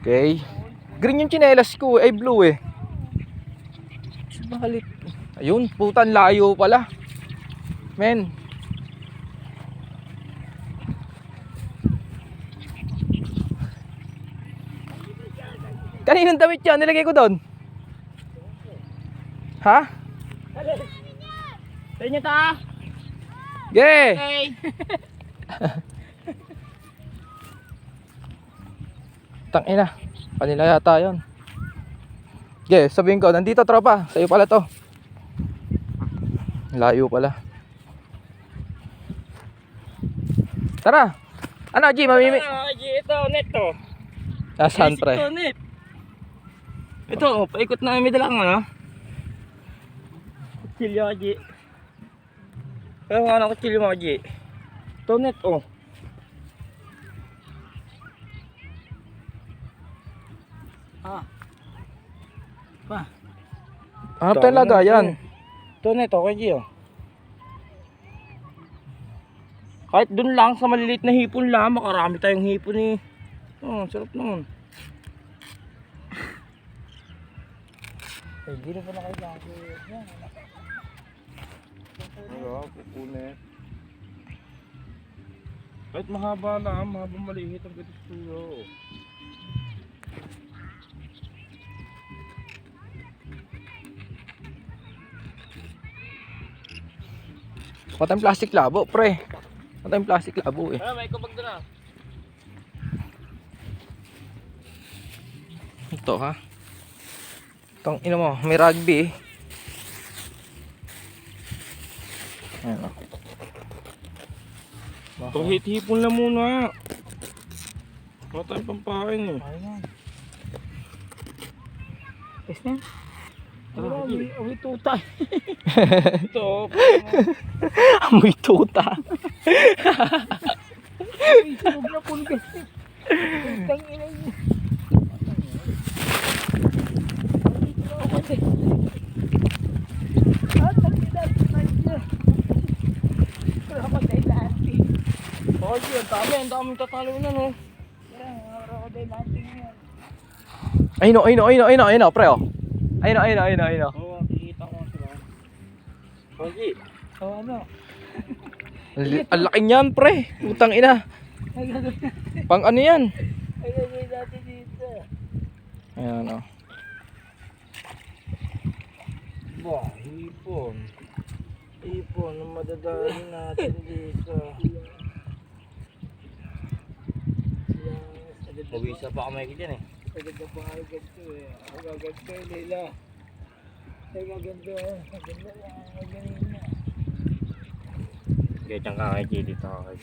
Okay. Green yung tsinelas ko, ay blue eh. Balik. Ayun, putan layo pala. Men. Kaninong damit yan? Nilagay ko doon. Ha? Sa inyo ta? Ge! Okay. Tangina. Kanila yata yun. Ge, sabihin ko, nandito tropa. Sa'yo pala to. Layo pala. Tara. Ano, G? Mamimi... Ito, neto. Nasaan, pre? Ito, net. Ito, paikot na may dalang ano. Kutsilyo, G. Kaya nga na kutsilyo mo, G. Ito, net, oh. Ah. Pa. Hanap tayong lagayan. Ito, net, okay, G, oh. Kahit dun lang sa maliliit na hipon lang, makarami tayong hipon eh. Oh, sarap naman. Ay, hindi na pala kayo lagi. Yan. Wala, kukunin. Kahit mahaba lang, mahabang maliit ang katisturo. Patayong plastic labo, pre. Patayong plastic labo eh. Ah, may kubag doon ah. Ito ha. Itong ino mo, may rugby eh. Ayan o. Kahit hipon lang muna. Wala tayong pampain eh. Ayan. Yes na. Amoy tuta. Ito, Amoy tuta. Ay, sunog na po kasi. Tang ina niya. Oh, ang dami tatalo na no. Ayun o, pre o. Ayun o. Oo, kikita ko sila. Oji. Oh, ano? Ang laki niyan, pre. Putang ina. Pang ano yan? Ay, gagawin natin dito. Ayan o. Bah, hipon. Hipon ang madadali natin dito. Pawisa pa kamay ko dyan eh. Agad na pa agad to eh. Agad ko eh, Leila. Ay, maganda eh. Maganda yan. Magaling na. Kaya dyan kakay dito kakay.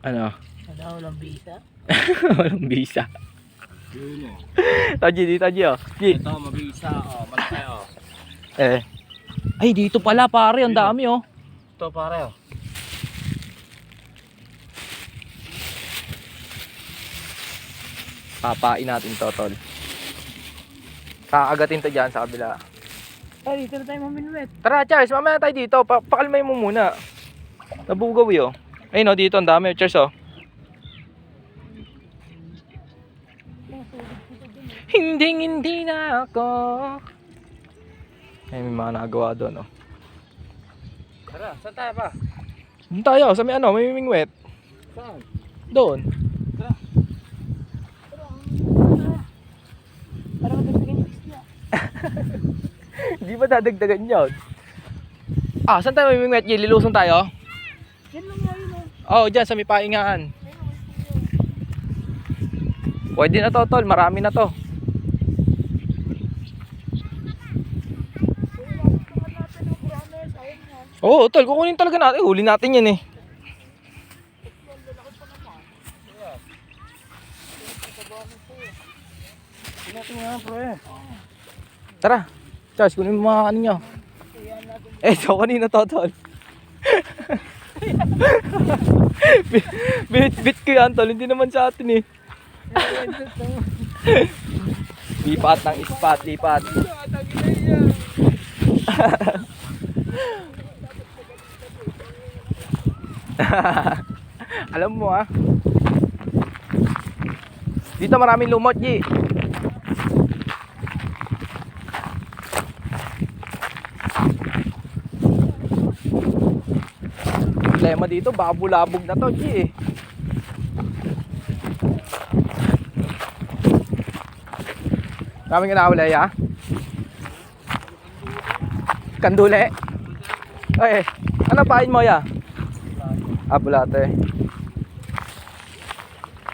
Ano? Ano, walang bisa? Walang bisa. Yun o. Taji, di taji o. G. Ito, mabisa o. Malaki o. Eh. Ay, dito pala pare. Ang dami o. Ito pare o. Papain natin to, tol. Kakagatin to dyan sa kabila. Ay, dito na tayo maminwet. Tara, Charles, mamaya tayo dito. Pakalmay mo muna. Nabugaw yun. Ayun o, dito ang dami. Charles o. Hindi na ako. Ay, may mga nagawa doon o. Tara, saan tayo pa? Doon tayo, sa may ano, may mimingwet. Saan? Doon. Para madagdagan yung isla. Di ba dadagdagan yun? Ah, saan tayo mimingwet? Lilusong tayo? Yan lang nga yun o. Oo, dyan sa may paingaan. Pwede na to, tol. Marami na to. Oo, tol. Kukunin talaga natin. Huli natin yan eh. Natin nga pre. Tara. Charles, kunin mo mga ano nyo. Eh, so kanina to, tol. Bit ko yan, tol. Hindi naman sa atin eh. Lipat ng ispat, lipat. Alam mo ah. Dito maraming lumot, G. Problema dito, baka bulabog na to, G. Maraming kinahuli, ah. Kandule. Ay, ano pain mo, ya? Ah, bulate.